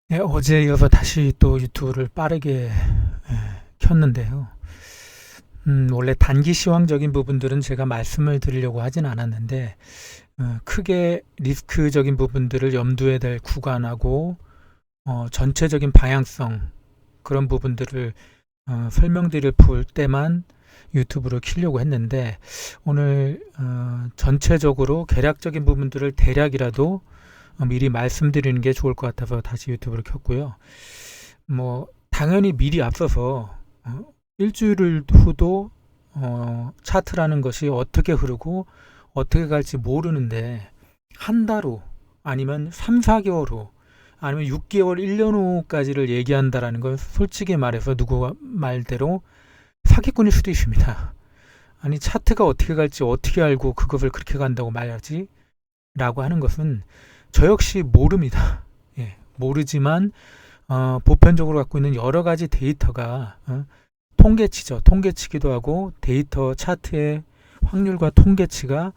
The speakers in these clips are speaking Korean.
네, 어제 이어서 다시 또 유튜브를 빠르게 켰는데요. 원래 단기 시황적인 부분들은 제가 말씀을 드리려고 하진 않았는데, 크게 리스크적인 부분들을 염두에 될 구간하고, 전체적인 방향성, 그런 부분들을 설명드릴 때만 유튜브를 키려고 했는데, 오늘 전체적으로 개략적인 부분들을 대략이라도 미리 말씀드리는 게 좋을 것 같아서 다시 유튜브를 켰고요. 뭐 당연히 미리 앞서서 일주일 후도 차트라는 것이 어떻게 흐르고 어떻게 갈지 모르는데 한 달 후 아니면 3, 4개월 후 아니면 6개월, 1년 후까지를 얘기한다라는 건 솔직히 말해서 누구 말대로 사기꾼일 수도 있습니다. 아니 차트가 어떻게 갈지 어떻게 알고 그것을 그렇게 간다고 말하지? 라고 하는 것은 저 역시 모릅니다. 예, 모르지만 보편적으로 갖고 있는 여러 가지 데이터가 통계치죠. 통계치기도 하고 데이터 차트의 확률과 통계치가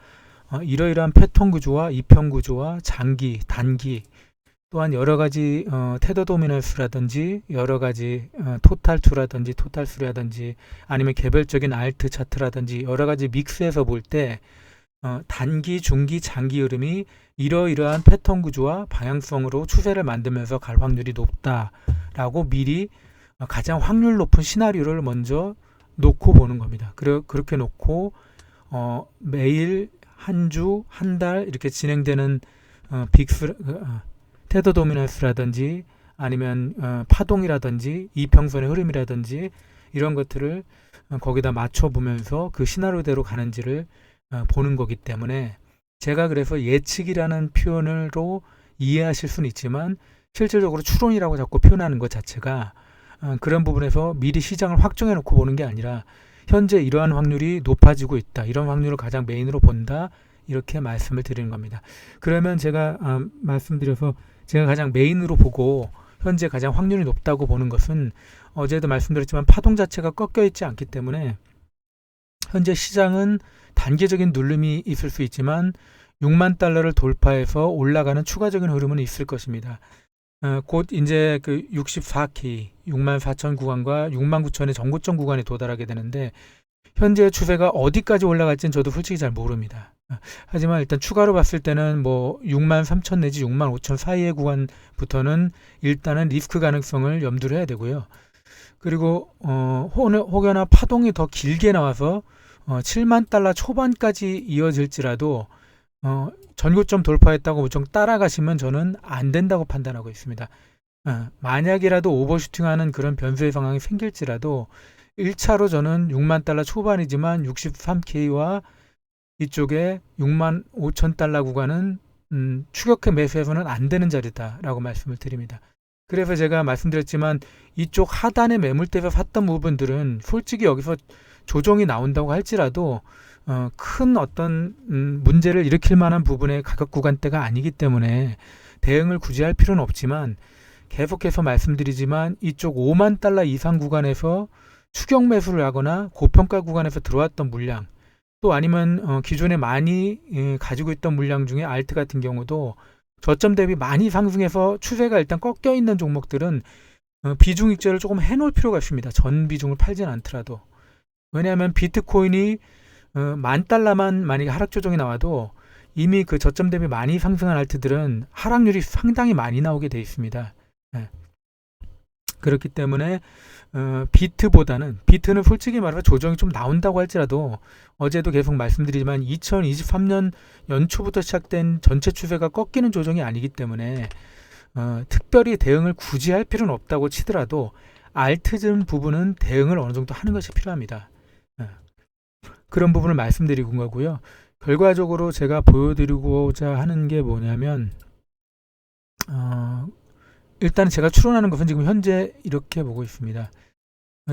이러이러한 패턴 구조와 이평 구조와 장기, 단기 또한 여러 가지 테더 도미넌스라든지 여러 가지 토탈 투라든지 토탈 수라든지 아니면 개별적인 알트 차트라든지 여러 가지 믹스해서 볼 때 단기, 중기, 장기 흐름이 이러이러한 패턴 구조와 방향성으로 추세를 만들면서 갈 확률이 높다라고 미리 가장 확률 높은 시나리오를 먼저 놓고 보는 겁니다. 그렇게 놓고 매일 한 주, 한 달 이렇게 진행되는 빅스 테더 도미넌스라든지 아니면 파동이라든지 이평선의 흐름이라든지 이런 것들을 거기다 맞춰 보면서 그 시나리오대로 가는지를 보는 거기 때문에 제가 그래서 예측이라는 표현으로 이해하실 수는 있지만 실질적으로 추론이라고 자꾸 표현하는 것 자체가 그런 부분에서 미리 시장을 확정해 놓고 보는 게 아니라 현재 이러한 확률이 높아지고 있다. 이런 확률을 가장 메인으로 본다. 이렇게 말씀을 드리는 겁니다. 그러면 제가 말씀드려서 제가 가장 메인으로 보고 현재 가장 확률이 높다고 보는 것은 어제도 말씀드렸지만 파동 자체가 꺾여 있지 않기 때문에 현재 시장은 단기적인 누름이 있을 수 있지만 6만 달러를 돌파해서 올라가는 추가적인 흐름은 있을 것입니다. 곧 이제 그 64K, 6만 4천 구간과 6만 9천의 전고점 구간에 도달하게 되는데 현재 추세가 어디까지 올라갈지는 저도 솔직히 잘 모릅니다. 하지만 일단 추가로 봤을 때는 뭐 6만 3천 내지 6만 5천 사이의 구간부터는 일단은 리스크 가능성을 염두를 해야 되고요. 그리고 혹여나 파동이 더 길게 나와서 7만 달러 초반까지 이어질지라도 전고점 돌파했다고 무조건 따라가시면 저는 안 된다고 판단하고 있습니다. 만약이라도 오버슈팅하는 그런 변수의 상황이 생길지라도 1차로 저는 6만 달러 초반이지만 63K와 이쪽에 6만 5천 달러 구간은 추격해 매수해서는 안 되는 자리다라고 말씀을 드립니다. 그래서 제가 말씀드렸지만 이쪽 하단의 매물대에서 샀던 부분들은 솔직히 여기서 조정이 나온다고 할지라도 큰 어떤 문제를 일으킬 만한 부분의 가격 구간대가 아니기 때문에 대응을 굳이 할 필요는 없지만 계속해서 말씀드리지만 이쪽 5만 달러 이상 구간에서 추격 매수를 하거나 고평가 구간에서 들어왔던 물량 또 아니면 기존에 많이 가지고 있던 물량 중에 알트 같은 경우도 저점 대비 많이 상승해서 추세가 일단 꺾여 있는 종목들은 비중 익절을 조금 해놓을 필요가 있습니다. 전 비중을 팔진 않더라도. 왜냐하면 비트코인이 10,000달러만 만약에 하락 조정이 나와도 이미 그 저점 대비 많이 상승한 알트들은 하락률이 상당히 많이 나오게 돼 있습니다. 네. 그렇기 때문에 비트는 솔직히 말해서 조정이 좀 나온다고 할지라도 어제도 계속 말씀드리지만 2023년 연초부터 시작된 전체 추세가 꺾이는 조정이 아니기 때문에 특별히 대응을 굳이 할 필요는 없다고 치더라도 알트즘 부분은 대응을 어느 정도 하는 것이 필요합니다. 그런 부분을 말씀드리고 거고요. 결과적으로 제가 보여드리고자 하는 게 뭐냐면 일단 제가 추론하는 것은 지금 현재 이렇게 보고 있습니다.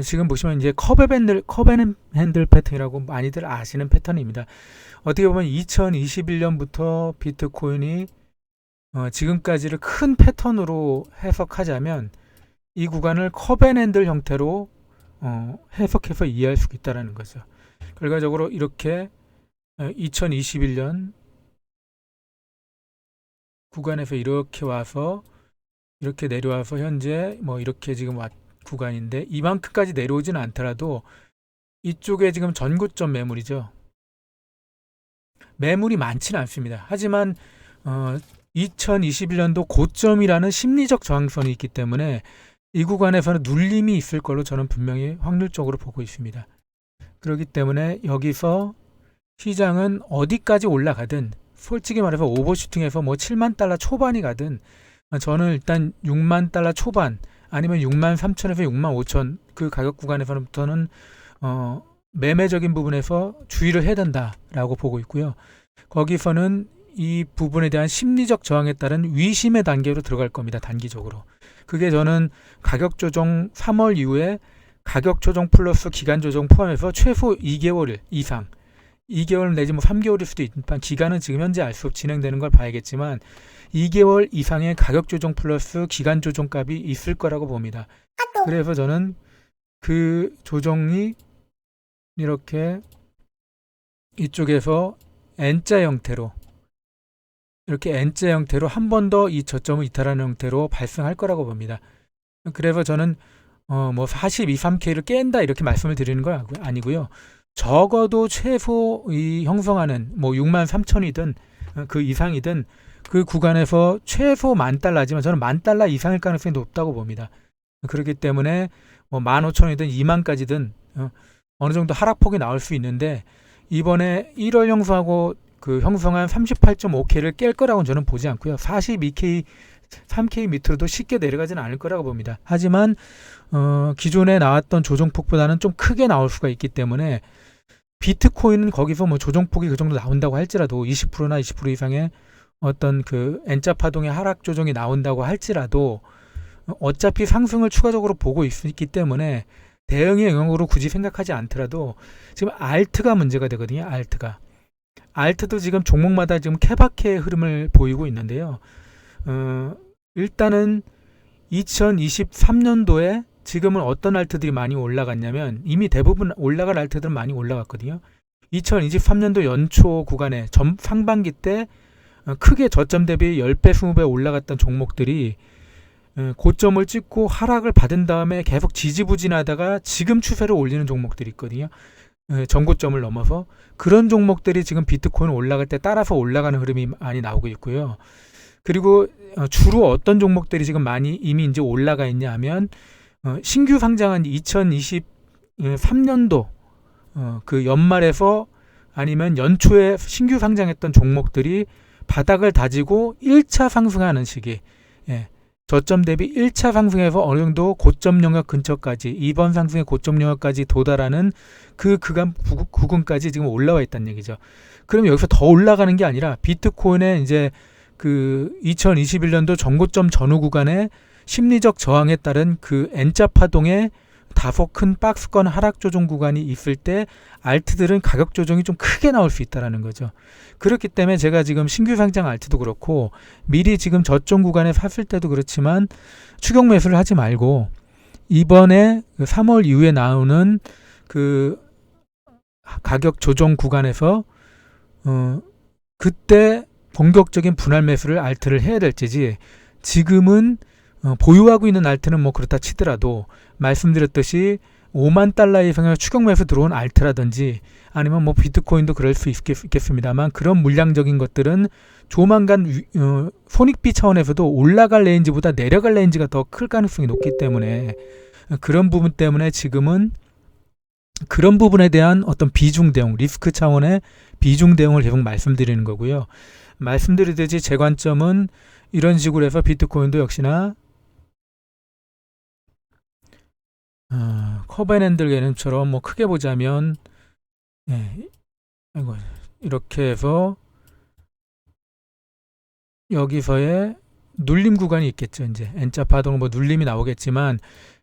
지금 보시면 이제 컵앤핸들 패턴이라고 많이들 아시는 패턴입니다. 어떻게 보면 2021년부터 비트코인이 지금까지를 큰 패턴으로 해석하자면 이 구간을 컵앤핸들 형태로 해석해서 이해할 수 있다는 거죠. 결과적으로 이렇게 2021년 구간에서 이렇게 와서 이렇게 내려와서 현재 뭐 이렇게 지금 구간인데 이만큼까지 내려오지는 않더라도 이쪽에 지금 전고점 매물이죠. 매물이 많지는 않습니다. 하지만 2021년도 고점이라는 심리적 저항선이 있기 때문에 이 구간에서는 눌림이 있을 걸로 저는 분명히 확률적으로 보고 있습니다. 그렇기 때문에 여기서 시장은 어디까지 올라가든 솔직히 말해서 오버슈팅해서 뭐 7만 달러 초반이 가든 저는 일단 6만 달러 초반 아니면 6만 3천에서 6만 5천 그 가격 구간에서부터는 매매적인 부분에서 주의를 해야 된다라고 보고 있고요. 거기서는 이 부분에 대한 심리적 저항에 따른 위심의 단계로 들어갈 겁니다. 단기적으로. 그게 저는 가격 조정 3월 이후에 가격 조정 플러스 기간 조정 포함해서 최소 2개월 이상 2개월 내지 뭐 3개월일 수도 있지만 기간은 지금 현재 알 수 없이 진행되는 걸 봐야겠지만 2개월 이상의 가격 조정 플러스 기간 조정 값이 있을 거라고 봅니다. 그래서 저는 그 조정이 이렇게 이쪽에서 N자 형태로 이렇게 N자 형태로 한 번 더 이 저점을 이탈하는 형태로 발생할 거라고 봅니다. 그래서 저는 뭐 42, 3K를 깬다 이렇게 말씀을 드리는 건 아니고요. 적어도 최소 이 형성하는 뭐 6만 3천이든 그 이상이든 그 구간에서 최소 10,000달러지만 저는 10,000달러 이상일 가능성이 높다고 봅니다. 그렇기 때문에 뭐 15,000이든 2만까지든 어느 정도 하락폭이 나올 수 있는데 이번에 1월 형성하고 그 형성한 38.5K를 깰 거라고는 저는 보지 않고요. 42K, 3K 밑으로도 쉽게 내려가지는 않을 거라고 봅니다. 하지만 기존에 나왔던 조정폭보다는 좀 크게 나올 수가 있기 때문에 비트코인은 거기서 뭐 조정폭이 그 정도 나온다고 할지라도 20%나 20% 이상의 어떤 그 N자 파동의 하락 조정이 나온다고 할지라도 어차피 상승을 추가적으로 보고 있기 때문에 대응의 영역으로 굳이 생각하지 않더라도 지금 알트가 문제가 되거든요. 알트도 지금 종목마다 지금 케바케의 흐름을 보이고 있는데요. 일단은 2023년도에 지금은 어떤 알트들이 많이 올라갔냐면 이미 대부분 올라갈 알트들은 많이 올라갔거든요. 2023년도 연초 구간에 상반기 때 크게 저점 대비 10배, 20배 올라갔던 종목들이 고점을 찍고 하락을 받은 다음에 계속 지지부진하다가 지금 추세를 올리는 종목들이 있거든요. 전고점을 넘어서 그런 종목들이 지금 비트코인 올라갈 때 따라서 올라가는 흐름이 많이 나오고 있고요. 그리고 주로 어떤 종목들이 지금 많이 이미 이제 올라가 있냐 하면 신규 상장한 2023년도 그 연말에서 아니면 연초에 신규 상장했던 종목들이 바닥을 다지고 1차 상승하는 시기, 저점 대비 1차 상승에서 어느 정도 고점 영역 근처까지 이번 상승의 고점 영역까지 도달하는 그 구간까지 지금 올라와 있다는 얘기죠. 그럼 여기서 더 올라가는 게 아니라 비트코인의 이제 그 2021년도 전고점 전후 구간의 심리적 저항에 따른 그 N자 파동의 다소 큰 박스권 하락 조정 구간이 있을 때 알트들은 가격 조정이 좀 크게 나올 수 있다는 거죠. 그렇기 때문에 제가 지금 신규 상장 알트도 그렇고 미리 지금 저점 구간에 샀을 때도 그렇지만 추격 매수를 하지 말고 이번에 3월 이후에 나오는 그 가격 조정 구간에서 그때 본격적인 분할 매수를 알트를 해야 될지 지금은 보유하고 있는 알트는 뭐 그렇다 치더라도 말씀드렸듯이 5만 달러 이상의 추격 매수 들어온 알트라든지 아니면 뭐 비트코인도 그럴 수 있겠습니다만 그런 물량적인 것들은 조만간 손익비 차원에서도 올라갈 레인지보다 내려갈 레인지가 더 클 가능성이 높기 때문에 그런 부분 때문에 지금은 그런 부분에 대한 어떤 비중 대응, 리스크 차원의 비중 대응을 계속 말씀드리는 거고요. 말씀드리듯이 제 관점은 이런 식으로 해서 비트코인도 역시나 커벤앤들 개념처럼 뭐 크게 보자면 이렇게 해서 여기서의 눌림 구간이 있겠죠. 이제 N자 파동 뭐 눌림이 나오겠지만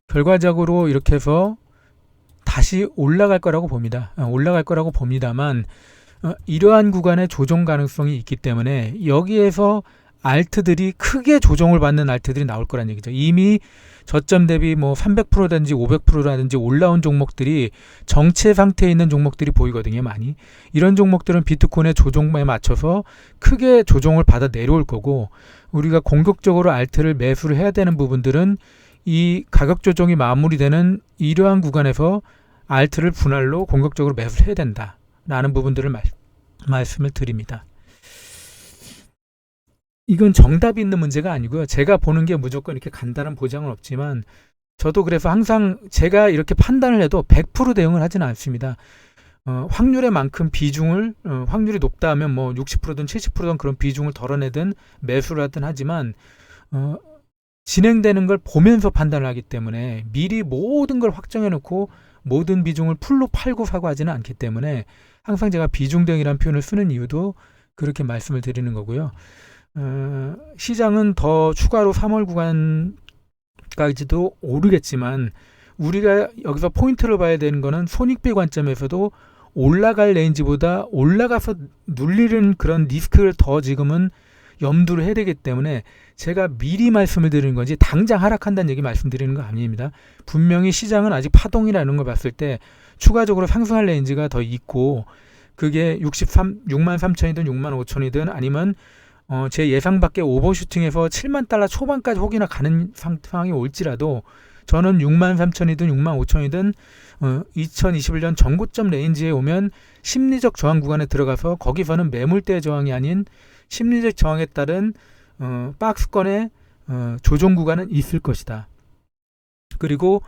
결과적으로 이렇게 해서 다시 올라갈 거라고 봅니다. 올라갈 거라고 봅니다만 이러한 구간의 조정 가능성이 있기 때문에 여기에서 알트들이 크게 조정을 받는 알트들이 나올 거란 얘기죠. 이미 저점 대비 뭐 300%든지 500%라든지 올라온 종목들이 정체 상태에 있는 종목들이 보이거든요. 많이. 이런 종목들은 비트코인의 조정에 맞춰서 크게 조정을 받아 내려올 거고, 우리가 공격적으로 알트를 매수를 해야 되는 부분들은 이 가격 조정이 마무리되는 이러한 구간에서 알트를 분할로 공격적으로 매수를 해야 된다라는 부분들을 말씀을 드립니다. 이건 정답이 있는 문제가 아니고요. 제가 보는 게 무조건 이렇게 간다는 보장은 없지만, 저도 그래서 항상 제가 이렇게 판단을 해도 100% 대응을 하지는 않습니다. 확률의 만큼 비중을, 확률이 높다 하면 뭐 60%든 70%든 그런 비중을 덜어내든 매수를 하든 하지만, 진행되는 걸 보면서 판단을 하기 때문에 미리 모든 걸 확정해 놓고 모든 비중을 풀로 팔고 사고 하지는 않기 때문에 항상 제가 비중 대응이라는 표현을 쓰는 이유도 그렇게 말씀을 드리는 거고요. 시장은 더 추가로 3월 구간까지도 오르겠지만, 우리가 여기서 포인트를 봐야 되는 거는 손익비 관점에서도 올라갈 레인지보다 올라가서 눌리는 그런 리스크를 더 지금은 염두를 해야 되기 때문에 제가 미리 말씀을 드리는 건지 당장 하락한다는 얘기 말씀드리는 거 아닙니다. 분명히 시장은 아직 파동이라는 걸 봤을 때 추가적으로 상승할 레인지가 더 있고, 그게 6만 3천이든 6만 5천이든 아니면 제 예상 밖에 오버슈팅해서 7만 달러 초반까지 혹이나 가는 상황이 올지라도 저는 6만 3천이든 6만 5천이든 2021년 전고점 레인지에 오면 심리적 저항 구간에 들어가서 거기서는 매물대 저항이 아닌 심리적 저항에 따른 박스권의 조정 구간은 있을 것이다. 그리고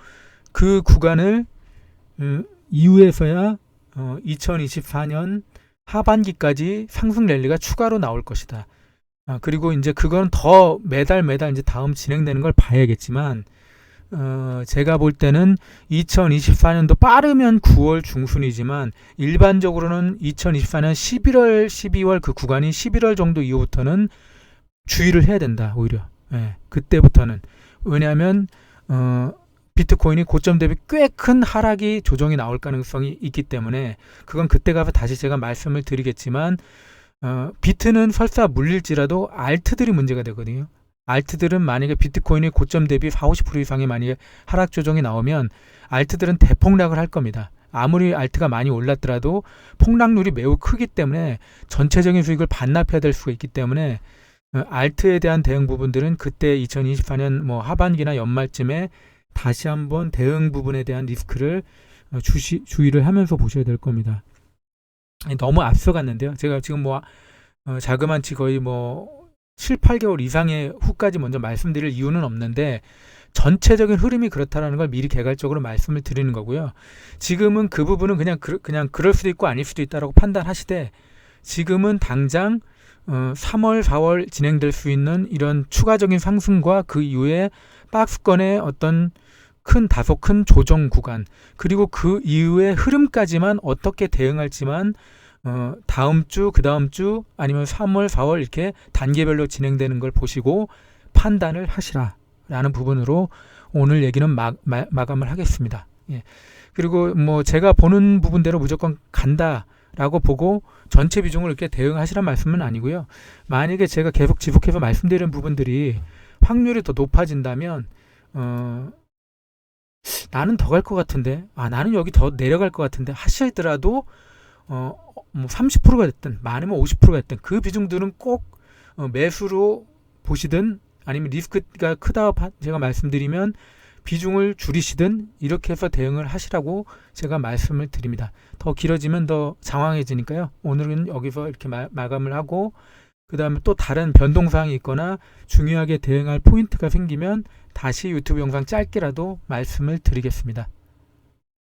그 구간을 이후에서야 2024년 하반기까지 상승 랠리가 추가로 나올 것이다. 그리고 이제 그건 더 매달 이제 다음 진행되는 걸 봐야겠지만, 제가 볼 때는 2024년도 빠르면 9월 중순이지만 일반적으로는 2024년 11월, 12월 그 구간이 11월 정도 이후부터는 주의를 해야 된다. 오히려 그때부터는. 왜냐하면 비트코인이 고점 대비 꽤 큰 하락이 조정이 나올 가능성이 있기 때문에, 그건 그때 가서 다시 제가 말씀을 드리겠지만, 비트는 설사 물릴지라도 알트들이 문제가 되거든요. 알트들은 만약에 비트코인이 고점 대비 40-50% 이상의 만약에 하락 조정이 나오면 알트들은 대폭락을 할 겁니다. 아무리 알트가 많이 올랐더라도 폭락률이 매우 크기 때문에 전체적인 수익을 반납해야 될 수가 있기 때문에, 알트에 대한 대응 부분들은 그때 2024년 뭐 하반기나 연말쯤에 다시 한번 대응 부분에 대한 리스크를 주의를 하면서 보셔야 될 겁니다. 너무 앞서갔는데요. 제가 지금 뭐 자그만치 거의 뭐 7-8개월 이상의 후까지 먼저 말씀드릴 이유는 없는데, 전체적인 흐름이 그렇다라는 걸 미리 개괄적으로 말씀을 드리는 거고요. 지금은 그 부분은 그냥 그럴 수도 있고 아닐 수도 있다라고 판단하시되, 지금은 당장 3월, 4월 진행될 수 있는 이런 추가적인 상승과 그 이후에 박스권의 어떤 다소 큰 조정 구간, 그리고 그 이후의 흐름까지만 어떻게 대응할지만 다음 주, 그 다음 주 아니면 3월, 4월 이렇게 단계별로 진행되는 걸 보시고 판단을 하시라 라는 부분으로 오늘 얘기는 마감을 하겠습니다. 그리고 뭐 제가 보는 부분대로 무조건 간다 라고 보고 전체 비중을 이렇게 대응하시란 말씀은 아니고요. 만약에 제가 계속 지속해서 말씀드리는 부분들이 확률이 더 높아진다면 나는 더 갈 것 같은데, 나는 여기 더 내려갈 것 같은데 하시더라도 뭐 30%가 됐든 많으면 50%가 됐든 그 비중들은 꼭 매수로 보시든 아니면 리스크가 크다 제가 말씀드리면 비중을 줄이시든 이렇게 해서 대응을 하시라고 제가 말씀을 드립니다. 더 길어지면 더 장황해지니까요. 오늘은 여기서 이렇게 마감을 하고, 그 다음에 또 다른 변동사항이 있거나 중요하게 대응할 포인트가 생기면 다시 유튜브 영상 짧게라도 말씀을 드리겠습니다.